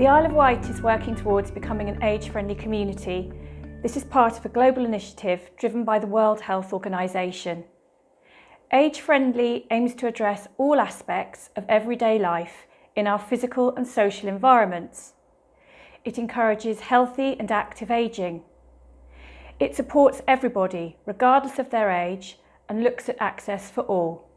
The Isle of Wight is working towards becoming an age-friendly community. This is part of a global initiative driven by the World Health Organization. Age-friendly aims to address all aspects of everyday life in our physical and social environments. It encourages healthy and active ageing. It supports everybody, regardless of their age, and looks at access for all.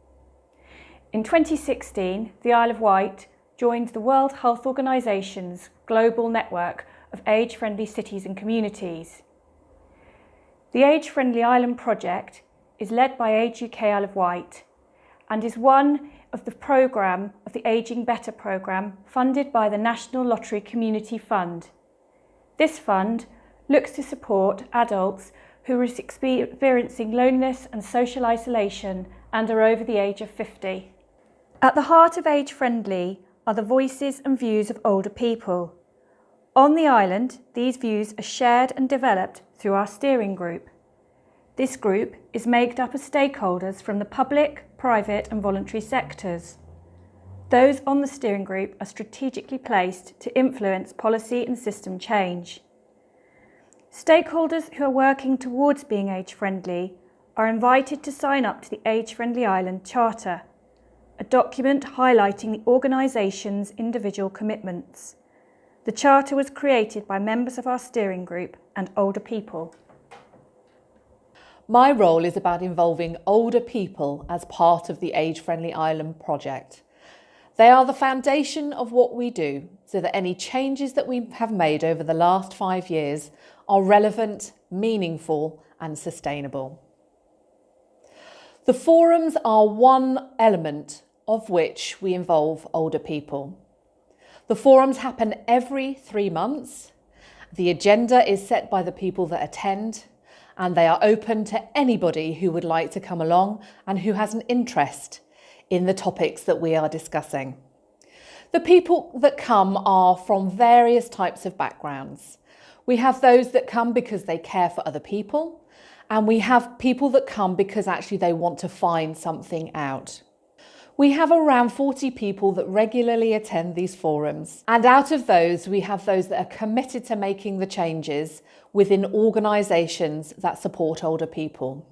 In 2016, the Isle of Wight joined the World Health Organization's global network of age-friendly cities and communities. The Age Friendly Island project is led by Age UK Isle of Wight and is one of the programme of the Ageing Better programme funded by the National Lottery Community Fund. This fund looks to support adults who are experiencing loneliness and social isolation and are over the age of 50. At the heart of Age Friendly are the voices and views of older people. On the island, these views are shared and developed through our steering group. This group is made up of stakeholders from the public, private and voluntary sectors. Those on the steering group are strategically placed to influence policy and system change. Stakeholders who are working towards being age-friendly are invited to sign up to the Age Friendly Island Charter, a document highlighting the organisation's individual commitments. The Charter was created by members of our steering group and older people. My role is about involving older people as part of the Age Friendly Island project. They are the foundation of what we do, so that any changes that we have made over the last 5 years are relevant, meaningful and sustainable. The forums are one element of which we involve older people. The forums happen every 3 months. The agenda is set by the people that attend, and they are open to anybody who would like to come along and who has an interest in the topics that we are discussing. The people that come are from various types of backgrounds. We have those that come because they care for other people, and we have people that come because actually they want to find something out. We have around 40 people that regularly attend these forums, and out of those we have those that are committed to making the changes within organisations that support older people.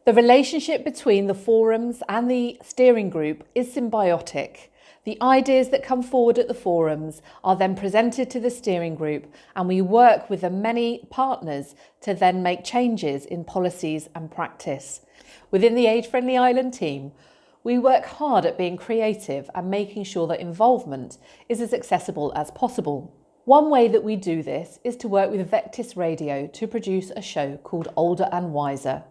The relationship between the forums and the steering group is symbiotic. The ideas that come forward at the forums are then presented to the steering group, and we work with the many partners to then make changes in policies and practice. Within the Age Friendly Island team, we work hard at being creative and making sure that involvement is as accessible as possible. One way that we do this is to work with Vectis Radio to produce a show called Older and Wiser.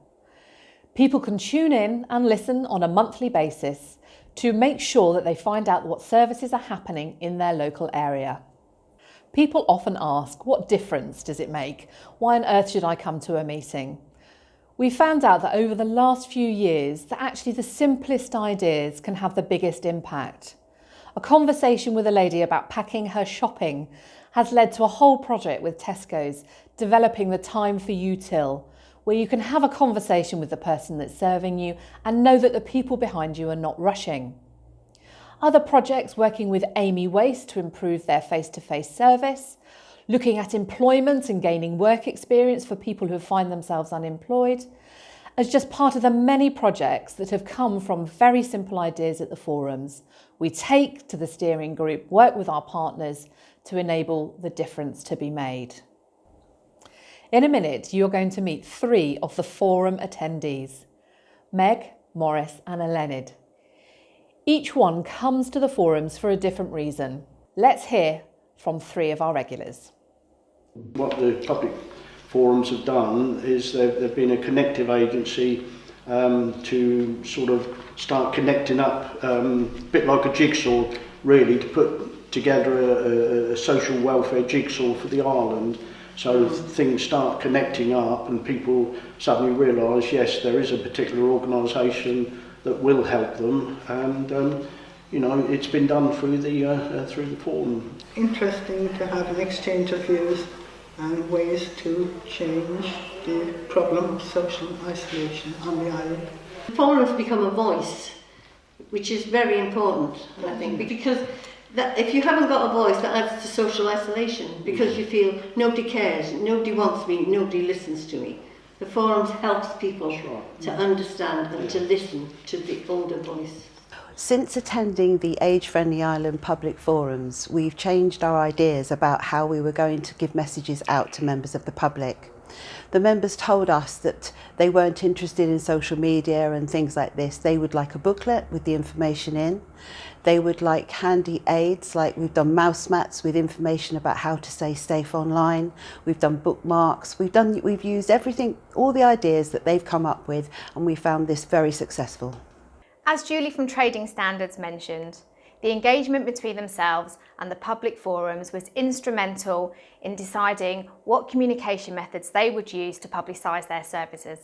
People can tune in and listen on a monthly basis to make sure that they find out what services are happening in their local area. People often ask, what difference does it make? Why on earth should I come to a meeting? We found out that over the last few years that actually the simplest ideas can have the biggest impact. A conversation with a lady about packing her shopping has led to a whole project with Tesco's developing the Time for You Till, where you can have a conversation with the person that's serving you and know that the people behind you are not rushing. Other projects working with Amy Waste to improve their face-to-face service, looking at employment and gaining work experience for people who find themselves unemployed, as just part of the many projects that have come from very simple ideas at the forums. We take to the steering group, work with our partners to enable the difference to be made. In a minute, you're going to meet 3 of the forum attendees, Meg, Morris and Elenid. Each one comes to the forums for a different reason. Let's hear from 3 of our regulars. What the public forums have done is they've been a connective agency to sort of start connecting up, a bit like a jigsaw really, to put together a social welfare jigsaw for the island. So things start connecting up and people suddenly realise, yes, there is a particular organisation that will help them, and you know, it's been done through the forum. Interesting to have an exchange of views and ways to change the problem of social isolation on the island. Forums become a voice, which is very important, I think, because that if you haven't got a voice, that adds to social isolation, because you feel nobody cares, nobody wants me, nobody listens to me. The forums helps people to understand and to listen to the older voice. Since attending the Age Friendly Ireland public forums, we've changed our ideas about how we were going to give messages out to members of the public. The members told us that they weren't interested in social media and things like this. They would like a booklet with the information in. They would like handy aids, like we've done mouse mats with information about how to stay safe online. We've done bookmarks. We've used everything, all the ideas that they've come up with, and we found this very successful. As Julie from Trading Standards mentioned, the engagement between themselves and the public forums was instrumental in deciding what communication methods they would use to publicise their services.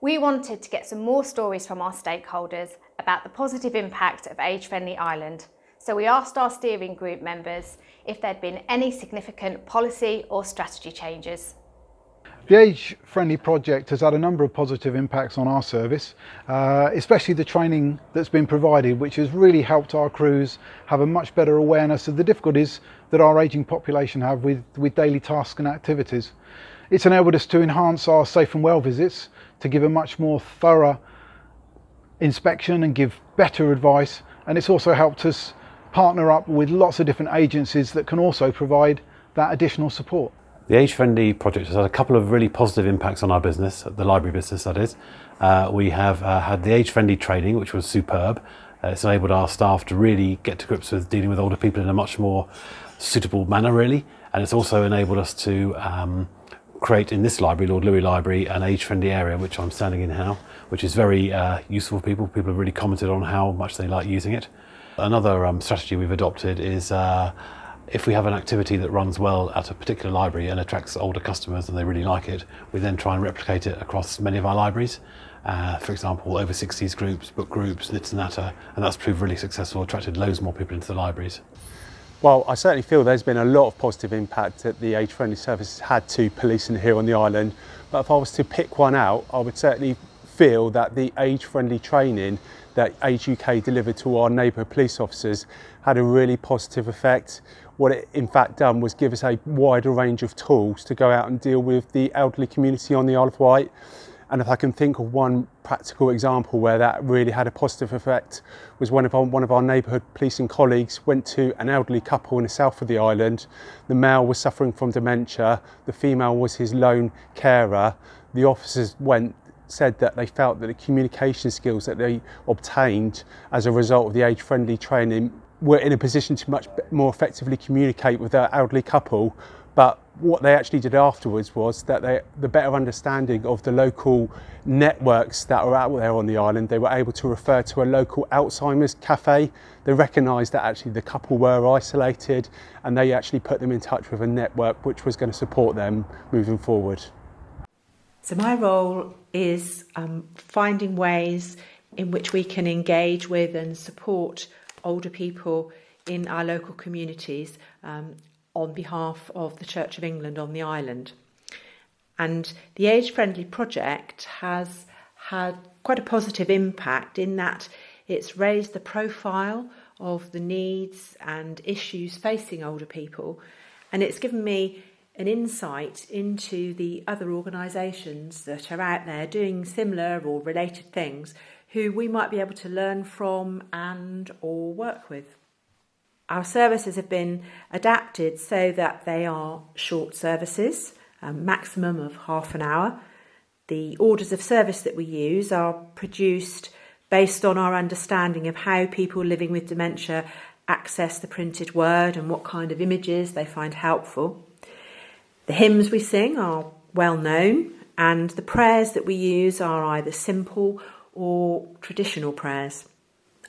We wanted to get some more stories from our stakeholders about the positive impact of Age Friendly Ireland, so we asked our steering group members if there'd been any significant policy or strategy changes. The Age Friendly project has had a number of positive impacts on our service, especially the training that's been provided, which has really helped our crews have a much better awareness of the difficulties that our ageing population have with daily tasks and activities. It's enabled us to enhance our safe and well visits, to give a much more thorough inspection and give better advice, and it's also helped us partner up with lots of different agencies that can also provide that additional support. The Age Friendly project has had a couple of really positive impacts on our business, the library business that is. We have had the Age Friendly training, which was superb. It's enabled our staff to really get to grips with dealing with older people in a much more suitable manner, really. And it's also enabled us to create in this library, Lord Louis Library, an age friendly area, which I'm standing in now, which is very useful for people. People have really commented on how much they like using it. Another strategy we've adopted is if we have an activity that runs well at a particular library and attracts older customers and they really like it, we then try and replicate it across many of our libraries. For example, over 60s groups, book groups, Nits and Natter, and that's proved really successful, attracted loads more people into the libraries. Well, I certainly feel there's been a lot of positive impact that the Age Friendly Service has had to policing here on the island, but if I was to pick one out, I would certainly feel that the age friendly training that Age UK delivered to our neighbourhood police officers had a really positive effect. What it in fact done was give us a wider range of tools to go out and deal with the elderly community on the Isle of Wight. And if I can think of one practical example where that really had a positive effect, was one of our neighbourhood policing colleagues went to an elderly couple in the south of the island. The male was suffering from dementia, the female was his lone carer. The officers said that they felt that the communication skills that they obtained as a result of the age-friendly training were in a position to much more effectively communicate with their elderly couple. But what they actually did afterwards was that the better understanding of the local networks that are out there on the island, they were able to refer to a local Alzheimer's cafe. They recognised that actually the couple were isolated, and they actually put them in touch with a network which was going to support them moving forward. So my role is finding ways in which we can engage with and support older people in our local communities on behalf of the Church of England on the island. And the Age Friendly project has had quite a positive impact in that it's raised the profile of the needs and issues facing older people, and it's given me an insight into the other organisations that are out there doing similar or related things who we might be able to learn from and or work with. Our services have been adapted so that they are short services, a maximum of half an hour. The orders of service that we use are produced based on our understanding of how people living with dementia access the printed word and what kind of images they find helpful. The hymns we sing are well known, and the prayers that we use are either simple or traditional prayers.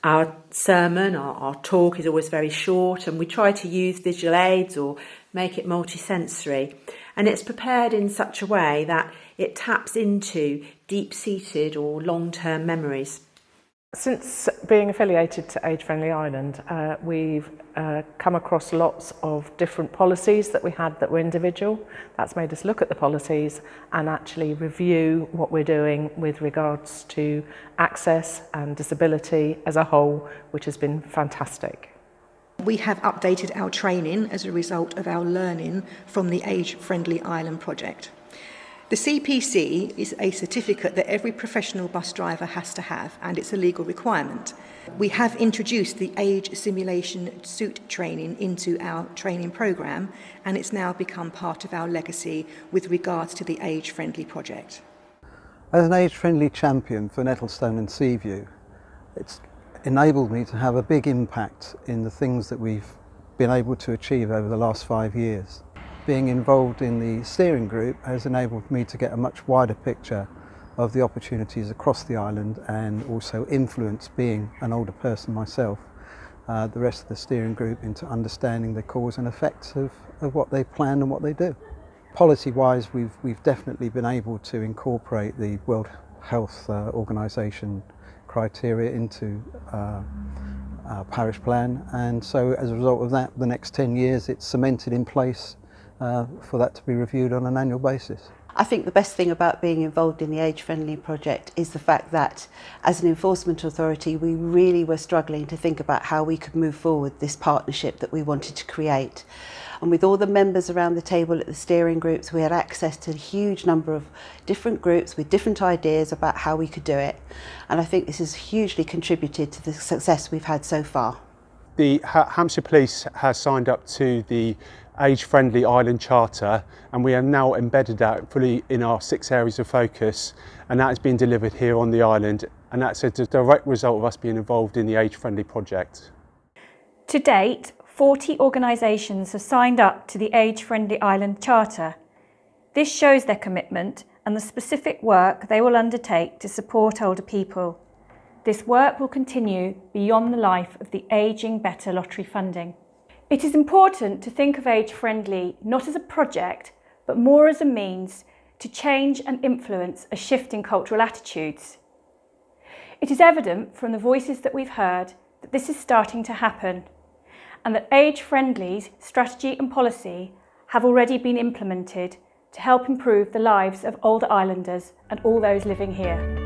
Our sermon, our talk is always very short, and we try to use visual aids or make it multisensory. And it's prepared in such a way that it taps into deep-seated or long-term memories. Since being affiliated to Age Friendly Ireland, we've come across lots of different policies that we had that were individual. That's made us look at the policies and actually review what we're doing with regards to access and disability as a whole, which has been fantastic. We have updated our training as a result of our learning from the Age Friendly Ireland project. The CPC is a certificate that every professional bus driver has to have, and it's a legal requirement. We have introduced the age simulation suit training into our training programme, and it's now become part of our legacy with regards to the Age Friendly project. As an age-friendly champion for Nettlestone and Seaview, it's enabled me to have a big impact in the things that we've been able to achieve over the last 5 years. Being involved in the steering group has enabled me to get a much wider picture of the opportunities across the island, and also influence, being an older person myself, the rest of the steering group into understanding the cause and effects of what they plan and what they do. Policy-wise, we've definitely been able to incorporate the World Health Organization criteria into our parish plan, and so as a result of that, the next 10 years it's cemented in place for that to be reviewed on an annual basis. I think the best thing about being involved in the Age Friendly project is the fact that as an enforcement authority we really were struggling to think about how we could move forward this partnership that we wanted to create. And with all the members around the table at the steering groups, we had access to a huge number of different groups with different ideas about how we could do it. And I think this has hugely contributed to the success we've had so far. The Hampshire Police has signed up to the Age Friendly Island Charter, and we have now embedded that fully in our 6 areas of focus, and that has been delivered here on the island, and that's a direct result of us being involved in the Age Friendly project. To date, 40 organisations have signed up to the Age Friendly Island Charter. This shows their commitment and the specific work they will undertake to support older people. This work will continue beyond the life of the Ageing Better lottery funding. It is important to think of Age Friendly not as a project, but more as a means to change and influence a shift in cultural attitudes. It is evident from the voices that we've heard that this is starting to happen, and that Age Friendly's strategy and policy have already been implemented to help improve the lives of older islanders and all those living here.